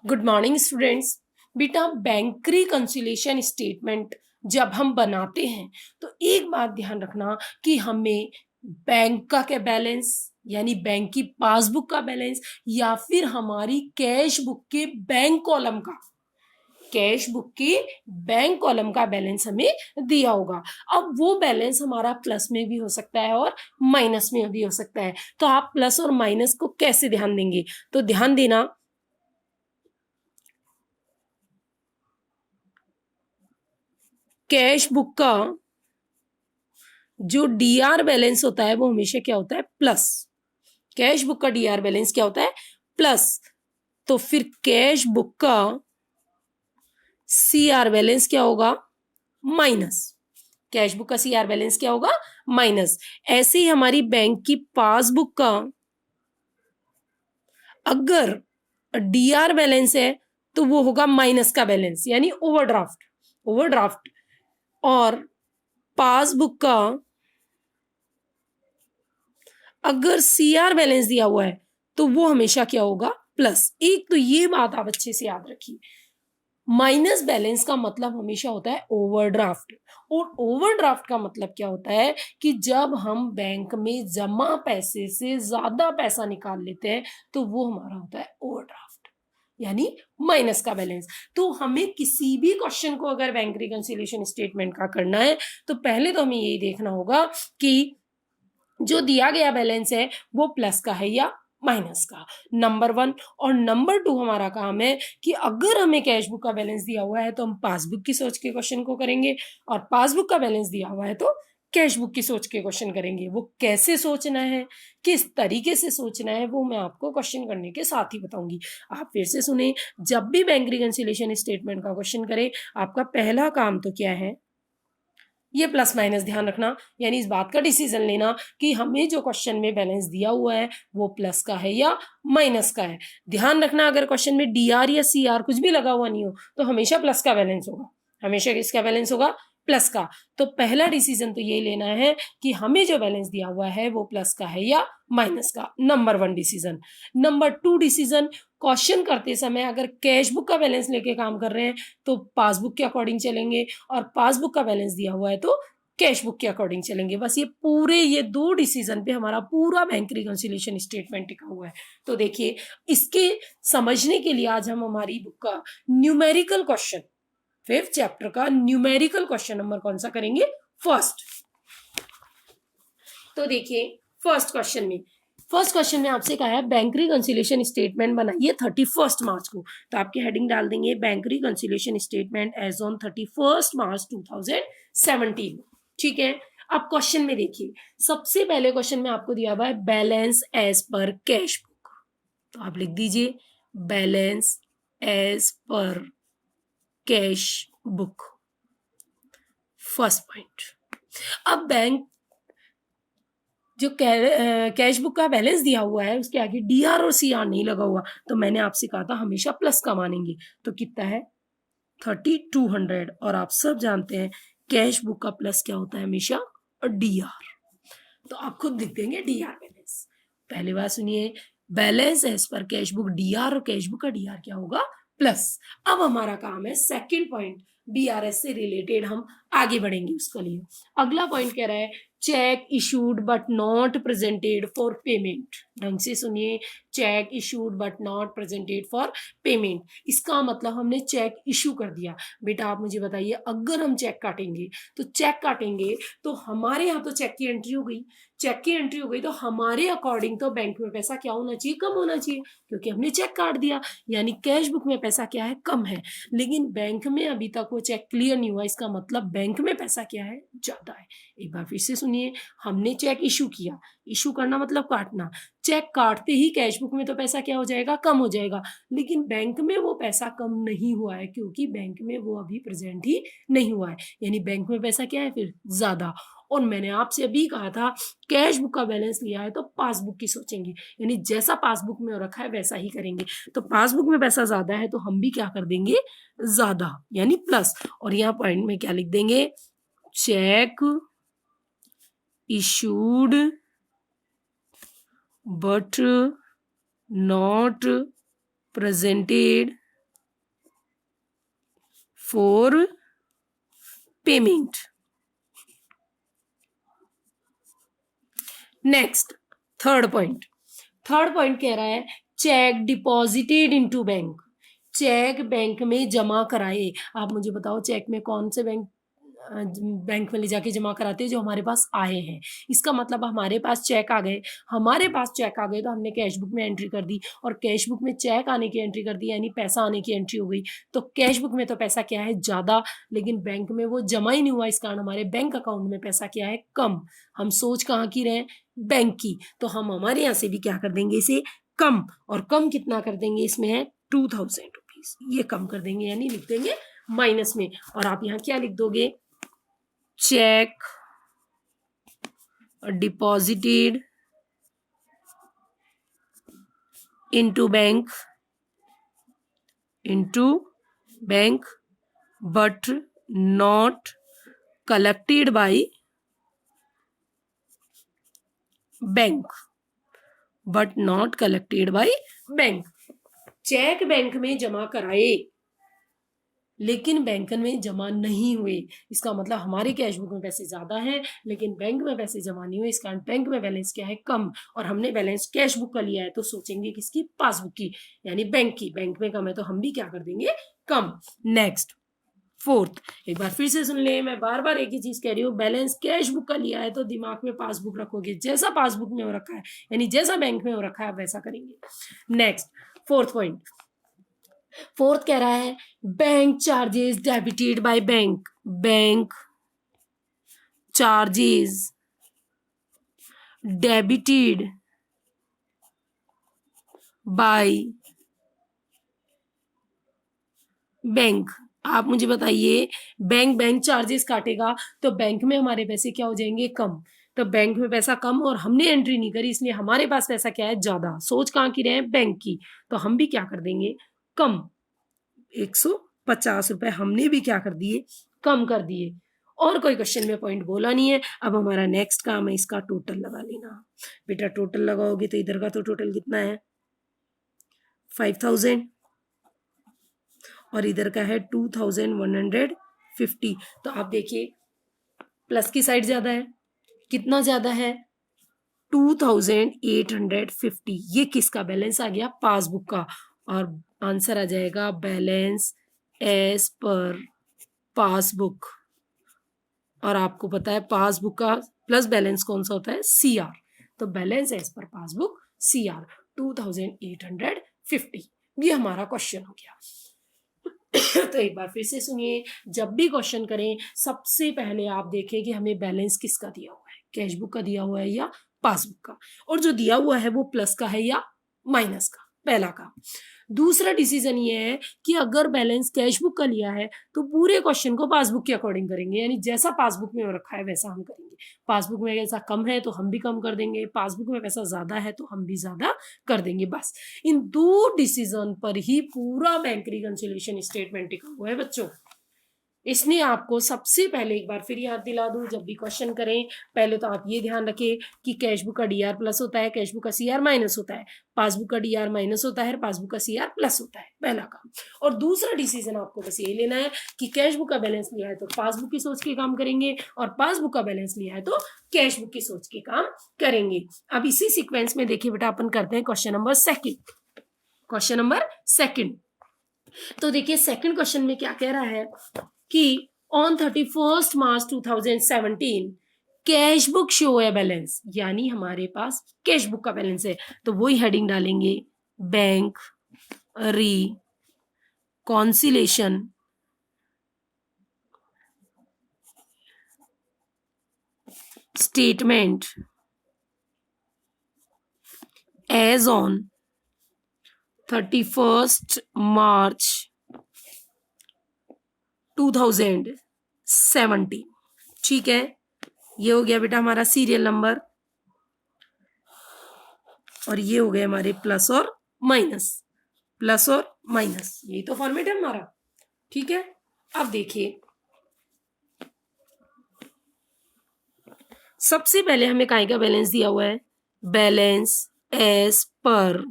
Good morning students. बेटा bank reconciliation statement जब हम बनाते हैं तो एक बात ध्यान रखना कि हमें बैंक का क्या बैलेंस यानी बैंक की पासबुक का बैलेंस या फिर हमारी कैश बुक के बैंक कॉलम का बैलेंस हमें दिया होगा। अब वो बैलेंस हमारा प्लस में भी हो सकता है और माइनस में भी हो सकता है। तो आप प्लस और माइनस को कैसे ध्यान देंगे? तो ध्यान देना, कैश बुक का जो डीआर बैलेंस होता है वो हमेशा क्या होता है? प्लस। कैश बुक का डीआर बैलेंस क्या होता है? प्लस। तो फिर कैश बुक का सीआर बैलेंस क्या होगा? माइनस। कैश बुक का सीआर बैलेंस क्या होगा? माइनस। ऐसे ही हमारी बैंक की पासबुक का अगर डीआर बैलेंस है तो वो होगा माइनस का बैलेंस यानी ओवरड्राफ्ट। और पासबुक का अगर सीआर बैलेंस दिया हुआ है तो वो हमेशा क्या होगा? प्लस। एक तो ये बात आप अच्छे से याद रखिए, माइनस बैलेंस का मतलब हमेशा होता है ओवरड्राफ्ट। और ओवरड्राफ्ट का मतलब क्या होता है कि जब हम बैंक में जमा पैसे से ज्यादा पैसा निकाल लेते हैं तो वो हमारा होता है ओवरड्राफ्ट यानी माइनस का बैलेंस। तो हमें किसी भी क्वेश्चन को अगर बैंक रिकंसिलिएशन स्टेटमेंट का करना है तो पहले तो हमें यही देखना होगा कि जो दिया गया बैलेंस है वो प्लस का है या माइनस का, नंबर 1। और नंबर 2 हमारा काम है कि अगर हमें कैश बुक का बैलेंस दिया हुआ है तो हम पासबुक की सोच के क्वेश्चन को करेंगे, और पासबुक का बैलेंस दिया हुआ है तो कैश बुक की सोच के क्वेश्चन करेंगे। वो कैसे सोचना है, किस तरीके से सोचना है, वो मैं आपको क्वेश्चन करने के साथ ही बताऊंगी। आप फिर से सुने, जब भी बैंक रिकंसिलिएशन स्टेटमेंट का क्वेश्चन करें आपका पहला काम तो क्या है? ये प्लस माइनस ध्यान रखना, यानी इस बात का डिसीजन लेना कि हमें जो क्वेश्चन में बैलेंस दिया हुआ है वो प्लस का है या माइनस का है। ध्यान रखना अगर क्वेश्चन में डीआर या सीआर कुछ भी लगा हुआ नहीं हो तो हमेशा प्लस का बैलेंस होगा, हमेशा किसका बैलेंस होगा? प्लस का। तो पहला डिसीजन तो ये लेना है कि हमें जो बैलेंस दिया हुआ है वो प्लस का है या माइनस का, number 1 decision. Number 2 decision, question करते समय अगर कैश बुक का बैलेंस लेके काम कर रहे हैं तो पासबुक के अकॉर्डिंग चलेंगे, और पासबुक का बैलेंस दिया हुआ है तो कैश बुक के अकॉर्डिंग चलेंगे। बस ये 2 डिसीजन पे हमारा पूरा बैंक रिकंसिलिएशन स्टेटमेंट टिका हुआ है। तो देखिए, इसके समझने के लिए आज हम हमारी बुक का न्यूमेरिकल क्वेश्चन, 5th चैप्टर का न्यूमेरिकल क्वेश्चन नंबर कौन सा करेंगे? फर्स्ट। तो देखिए, फर्स्ट क्वेश्चन में आपसे कहा है बैंक रिकंसिलिएशन स्टेटमेंट बनाइए 31 मार्च को। तो आपकी हेडिंग डाल देंगे bank reconciliation statement as on 31 March 2017। ठीक है। अब क्वेश्चन में देखिए, सबसे पहले क्वेश्चन में आपको दिया हुआ है balance as per cash book. तो आप लिख दीजिए balance as per cash book, first point. अब बैंक जो कैश बुक का बैलेंस दिया हुआ है उसके आगे डीआर और सीआर नहीं लगा हुआ, तो मैंने आपसे कहा था हमेशा प्लस का मानेंगे। तो कितना है? 3200। और आप सब जानते हैं कैश बुक का प्लस क्या होता है हमेशा? डीआर। तो आप खुद लिख देंगे डीआर बैलेंस। पहली बात सुनिए, balance as per cash book DR, और कैश बुक का डीआर क्या होगा? प्लस। अब हमारा काम है सेकंड पॉइंट, बीआरएस से रिलेटेड हम आगे बढ़ेंगे उसके लिए। अगला पॉइंट कह रहा है check issued but not presented for payment. ढंग से सुनिए, check issued but not presented for payment. इसका मतलब हमने चेक इशू कर दिया। बेटा आप मुझे बताइए, अगर हम चेक काटेंगे तो हमारे यहाँ तो चेक की एंट्री हो गई, तो हमारे अकॉर्डिंग तो बैंक में पैसा क्या होना चाहिए? कम होना चाहिए, क्योंकि हमने चेक काट दिया, यानी कैश बुक में पैसा क्या है? कम है। लेकिन बैंक में अभी तक वो चेक क्लियर नहीं हुआ, इसका मतलब बैंक में पैसा क्या है? ज्यादा है। एक बार फिर से सुनिए, हमने चेक इशू किया, इशू करना मतलब काटना, चेक काटते ही कैश बुक में तो पैसा क्या हो जाएगा? कम हो जाएगा। लेकिन बैंक में वो पैसा कम नहीं हुआ है, क्योंकि बैंक में वो अभी प्रेजेंट ही नहीं हुआ है, यानी बैंक में पैसा क्या है फिर? ज्यादा। और मैंने आपसे अभी कहा था कैश बुक का बैलेंस लिया है तो पासबुक की सोचेंगे, यानी जैसा पासबुक में रखा है वैसा ही करेंगे। तो पासबुक में पैसा ज्यादा है तो हम भी क्या कर देंगे? ज्यादा, यानी प्लस। और यहाँ पॉइंट में क्या लिख देंगे? Check issued but not presented for payment. Next third point कह रहा है check deposited into bank, cheque bank में जमा कराए। आप मुझे बताओ चेक में कौन से बैंक में ले जाके जमा कराते हैं, जो हमारे पास आए हैं। इसका मतलब हमारे पास चेक आ गए, तो हमने कैश बुक में एंट्री कर दी, और कैश बुक में चेक आने की एंट्री कर दी, यानी पैसा आने की एंट्री हो गई। तो कैश बुक में तो पैसा क्या है, ज्यादा, लेकिन बैंक में वो जमा ही नहीं हुआ, इस कारण हमारे बैंक अकाउंट में पैसा क्या है, कम। हम सोच कहाँ की रहे हैं, बैंक की। तो हम हमारे यहाँ से भी क्या कर देंगे, इसे कम। और कम कितना कर देंगे, इसमें है 2000 रुपीज, ये कम कर देंगे, यानी लिख देंगे माइनस में। और आप यहाँ क्या लिख दोगे, check deposited into bank but not collected by bank, cheque bank में जमा कराए लेकिन बैंक में जमा नहीं हुए। इसका मतलब हमारे कैश बुक में पैसे ज्यादा हैं, लेकिन बैंक में पैसे जमा नहीं हुए, इस कारण बैंक में बैलेंस क्या है, कम। और हमने बैलेंस कैश बुक का लिया है, तो सोचेंगे किसकी, पासबुक की, यानी बैंक की। बैंक में कम है तो हम भी क्या कर देंगे, कम। नेक्स्ट फोर्थ, एक बार फिर से सुन ले, मैं बार बार एक ही चीज कह रही हूँ, बैलेंस कैश बुक का लिया है तो दिमाग में पासबुक रखोगे, जैसा पासबुक में हो रखा है, यानी जैसा बैंक में हो रखा है वैसा करेंगे। नेक्स्ट फोर्थ पॉइंट, फोर्थ कह रहा है bank charges debited by bank charges debited by bank. आप मुझे बताइए, बैंक चार्जेस काटेगा तो बैंक में हमारे पैसे क्या हो जाएंगे, कम। तो बैंक में पैसा कम और हमने एंट्री नहीं करी, इसलिए हमारे पास पैसा क्या है, ज्यादा। सोच कहाँ की रहे हैं, बैंक की। तो हम भी क्या कर देंगे, कम। 150 रुपए हमने भी क्या कर दिए, कम कर दिए। और कोई क्वेश्चन में पॉइंट बोला नहीं है। अब हमारा नेक्स्ट काम है इसका टोटल लगा लेना। बेटा टोटल लगाओगे तो इधर का तो टोटल कितना है, 5000, और इधर का है 2150। तो आप देखिए प्लस की साइड ज्यादा है, कितना ज्यादा है, 2850। ये किसका बैलेंस आ गया, पासबुक का। और आंसर आ जाएगा बैलेंस एज पर पासबुक। और आपको पता है पासबुक का प्लस बैलेंस कौन सा होता है, सीआर। तो balance as per passbook CR 2850। ये हमारा क्वेश्चन हो गया। तो एक बार फिर से सुनिए, जब भी क्वेश्चन करें सबसे पहले आप देखें कि हमें बैलेंस किसका दिया हुआ है, कैश बुक का दिया हुआ है या पासबुक का, और जो दिया हुआ है वो प्लस का है या माइनस का, पहला काम। दूसरा डिसीजन ये है कि अगर बैलेंस कैश बुक का लिया है तो पूरे क्वेश्चन को पासबुक के अकॉर्डिंग करेंगे, यानी जैसा पासबुक में रखा है वैसा हम करेंगे। पासबुक में पैसा कम है तो हम भी कम कर देंगे, पासबुक में पैसा ज्यादा है तो हम भी ज्यादा कर देंगे। बस इन दो डिसीजन पर ही पूरा बैंक रिकंसिलिएशन स्टेटमेंट टिका हुआ है बच्चों। इसने आपको सबसे पहले एक बार फिर याद दिला दूं, जब भी क्वेश्चन करें पहले तो आप ये ध्यान रखें कि कैश बुक का डीआर प्लस होता है, कैश बुक का सीआर माइनस होता है, पासबुक का डीआर माइनस होता है, पासबुक का सीआर प्लस होता है, पहला काम। और दूसरा डिसीजन आपको बस ये लेना है कि कैश बुक का बैलेंस लिया है तो पासबुक की सोच के काम करेंगे, और पासबुक का बैलेंस लिया है तो कैश बुक की सोच के काम करेंगे। अब इसी सीक्वेंस में देखिए बेटा अपन करते हैं क्वेश्चन नंबर सेकंड। तो देखिए सेकंड क्वेश्चन में क्या कह रहा है कि on 31 March 2017 cash book show है बैलेंस, यानी हमारे पास कैश बुक का बैलेंस है, तो वही हेडिंग डालेंगे bank reconciliation statement as on 31 March 2017। ठीक है, ये हो गया बेटा हमारा सीरियल नंबर, और ये हो गए हमारे प्लस और माइनस, यही तो फॉर्मेट है हमारा। ठीक है, अब देखिए सबसे पहले हमें काय का बैलेंस दिया हुआ है, बैलेंस एज पर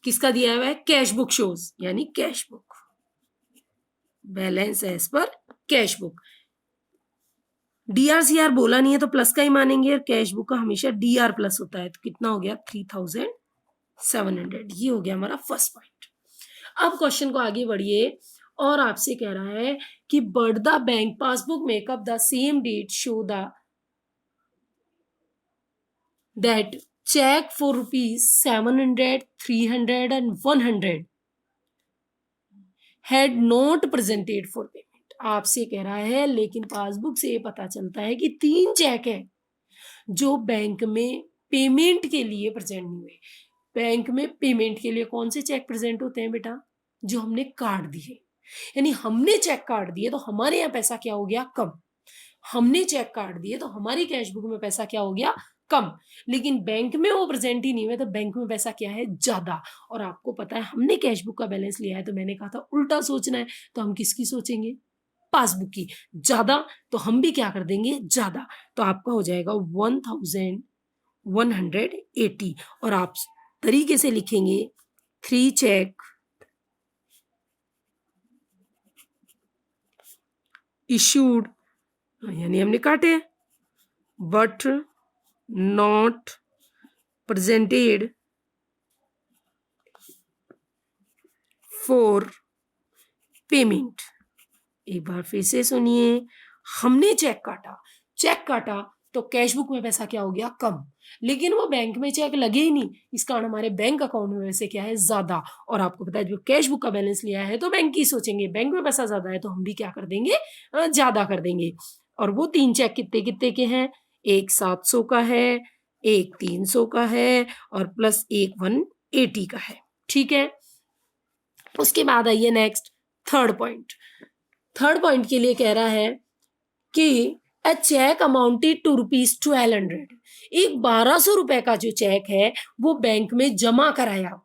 किसका दिया हुआ है, कैश बुक शोज, यानी cash book. Balance as per cash book. DRCR बोला नहीं है तो प्लस का ही मानेंगे, और कैश बुक का हमेशा DR प्लस होता है। तो कितना हो गया 3700। ये हो गया हमारा फर्स्ट पॉइंट। अब क्वेश्चन को आगे बढ़िए और आपसे कह रहा है कि but the bank passbook make up the same date show the that cheque for ₹700, 300 and 100 had not presented for payment. आपसे कह रहा है लेकिन पासबुक से ये पता चलता है कि 3 चेक है जो बैंक में पेमेंट के लिए प्रेजेंट नहीं हुए। बैंक में पेमेंट के लिए कौन से चेक प्रेजेंट होते हैं बेटा? जो हमने काट दिए, यानी हमने चेक काट दिए तो हमारे यहाँ पैसा क्या हो गया? कम। हमने चेक काट दिए तो हमारी कैश बुक में पैसा क्या हो गया? कम। लेकिन बैंक में वो प्रेजेंट ही नहीं हुए तो बैंक में पैसा क्या है? ज्यादा। और आपको पता है हमने कैश बुक का बैलेंस लिया है तो मैंने कहा था उल्टा सोचना है, तो हम किसकी सोचेंगे? पासबुक की। ज्यादा तो हम भी क्या कर देंगे? ज्यादा। तो आपका हो जाएगा 1180। और आप तरीके से लिखेंगे 3 चेक इशूड, यानी हमने काटे, but not presented for payment. एक बार फिर से सुनिए, हमने चेक काटा तो कैश बुक में पैसा क्या हो गया? कम। लेकिन वो बैंक में चेक लगे ही नहीं, इस कारण हमारे बैंक अकाउंट में वैसे क्या है? ज्यादा। और आपको पता है जो कैश बुक का बैलेंस लिया है तो बैंक की सोचेंगे, बैंक में पैसा ज्यादा है तो हम भी क्या कर देंगे? ज्यादा कर देंगे। और वो 3 चेक कितने कितने के हैं? एक 700 का है, एक 300 का है और प्लस एक 180 का है। ठीक है। उसके बाद आइए next third point. Third point के लिए कह रहा है कि अ चेक अमाउंटेड टू ₹1200। एक 1200 रुपए का जो चेक है वो बैंक में जमा कराया,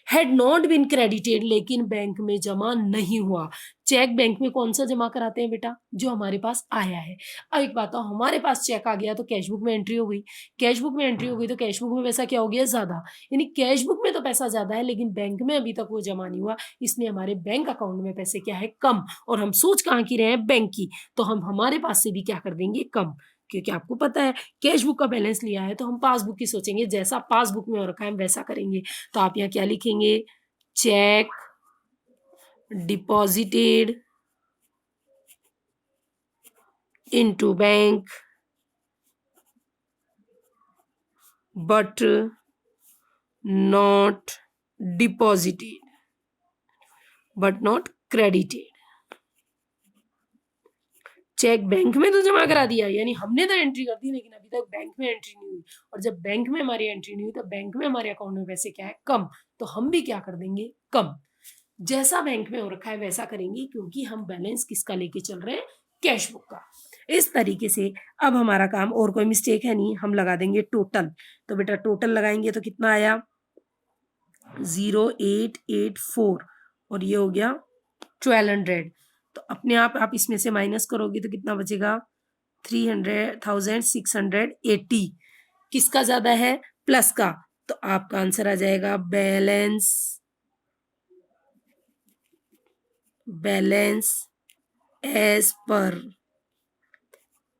हैड नॉट बीन क्रेडिटेड, लेकिन बैंक में जमा नहीं हुआ। चेक बैंक में कौन सा जमा कराते हैं बेटा? जो हमारे पास आया है। अब एक बात, हमारे पास चेक आ गया तो कैश बुक में एंट्री हो गई, कैश बुक में एंट्री हो गई तो कैश बुक में पैसा क्या हो गया? ज्यादा। यानी कैश बुक में तो पैसा ज्यादा है लेकिन बैंक में अभी तक वो जमा नहीं हुआ, इसलिए हमारे बैंक अकाउंट में पैसे क्या है? कम। और हम सोच कहाँ की रहे हैं? बैंक की। तो हम हमारे पास से भी क्या कर देंगे? कम। क्योंकि आपको पता है कैश बुक का बैलेंस लिया है तो हम पासबुक की सोचेंगे, जैसा पासबुक में हो रखा है हम वैसा करेंगे। तो आप यहाँ क्या लिखेंगे? Check deposited into bank but not deposited, but not credited. Cheque bank में तो जमा करा दिया, यानी हमने तो एंट्री कर दी लेकिन अभी तक बैंक में एंट्री नहीं हुई। और जब बैंक में हमारी एंट्री नहीं हुई तो बैंक में हमारे अकाउंट में पैसे क्या है? कम। तो हम भी क्या कर देंगे? कम। जैसा बैंक में हो रखा है वैसा करेंगे, क्योंकि हम बैलेंस किसका लेके चल रहे हैं? कैश बुक का। इस तरीके से अब हमारा काम, और कोई मिस्टेक है नहीं, हम लगा देंगे टोटल। तो बेटा टोटल लगाएंगे तो कितना आया? 0884 और ये हो गया 1200। तो अपने आप इसमें से माइनस करोगे तो कितना बचेगा? 300,680। किसका ज्यादा है? प्लस का। तो आपका आंसर आ जाएगा बैलेंस एज पर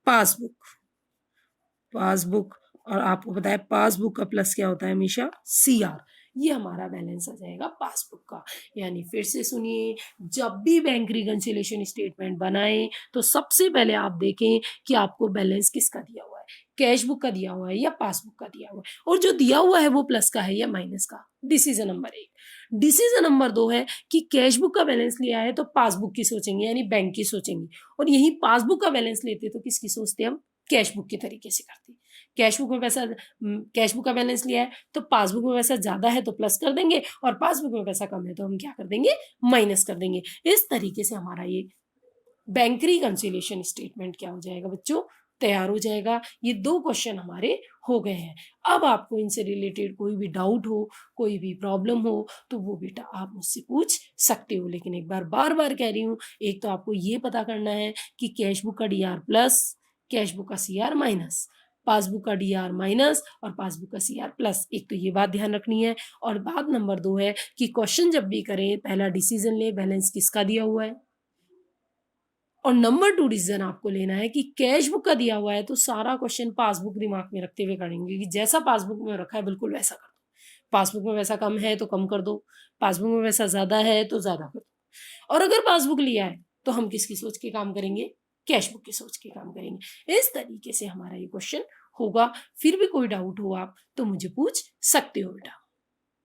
पासबुक। और आपको पता है पासबुक का प्लस क्या होता है? हमेशा CR। ये हमारा बैलेंस आ जाएगा पासबुक का। यानी फिर से सुनिए, जब भी बैंक रिकंसिलिएशन स्टेटमेंट बनाएं तो सबसे पहले आप देखें कि आपको बैलेंस किसका दिया हुआ है, कैश बुक का दिया हुआ है या पासबुक का दिया हुआ है, और जो दिया हुआ है वो प्लस का है या माइनस का। Decision number 1। डिसीजन नंबर 2 है कि कैश बुक का बैलेंस लिया है तो पासबुक की सोचेंगे, यानी बैंक की सोचेंगे। और यही पासबुक का बैलेंस लेते तो किसकी सोचते? हम कैश बुक के तरीके से करते। कैश बुक में पैसा, कैश बुक का बैलेंस लिया है तो पासबुक में पैसा ज्यादा है तो प्लस कर देंगे, और पासबुक में पैसा कम है तो हम क्या कर देंगे? माइनस कर देंगे। इस तरीके से हमारा ये बैंक रिकंसिलिएशन स्टेटमेंट क्या हो जाएगा बच्चों? तैयार हो जाएगा। ये 2 क्वेश्चन हमारे हो गए हैं। अब आपको इनसे रिलेटेड कोई भी डाउट हो, कोई भी प्रॉब्लम हो तो वो बेटा आप मुझसे पूछ सकते हो। लेकिन एक बार बार कह रही हूँ, एक तो आपको ये पता करना है कि कैश बुक का DR प्लस, कैश बुक का CR माइनस, पासबुक का DR माइनस और पासबुक का CR प्लस। एक तो ये बात ध्यान रखनी है। और बात नंबर 2 है कि क्वेश्चन जब भी करें पहला डिसीजन ले, बैलेंस किसका दिया हुआ है, और नंबर 2 डिसीजन आपको लेना है कि कैश बुक का दिया हुआ है तो सारा क्वेश्चन पासबुक दिमाग में रखते हुए करेंगे कि जैसा पासबुक में रखा है बिल्कुल वैसा कर दो। पासबुक में वैसा कम है तो कम कर दो, पासबुक में वैसा ज्यादा है तो ज्यादा कर दो। और अगर पासबुक लिया है तो हम किसकी सोच के काम करेंगे? कैश बुक की सोच के काम करेंगे। इस तरीके से हमारा ये क्वेश्चन होगा। फिर भी कोई डाउट हो आप तो मुझे पूछ सकते हो बेटा।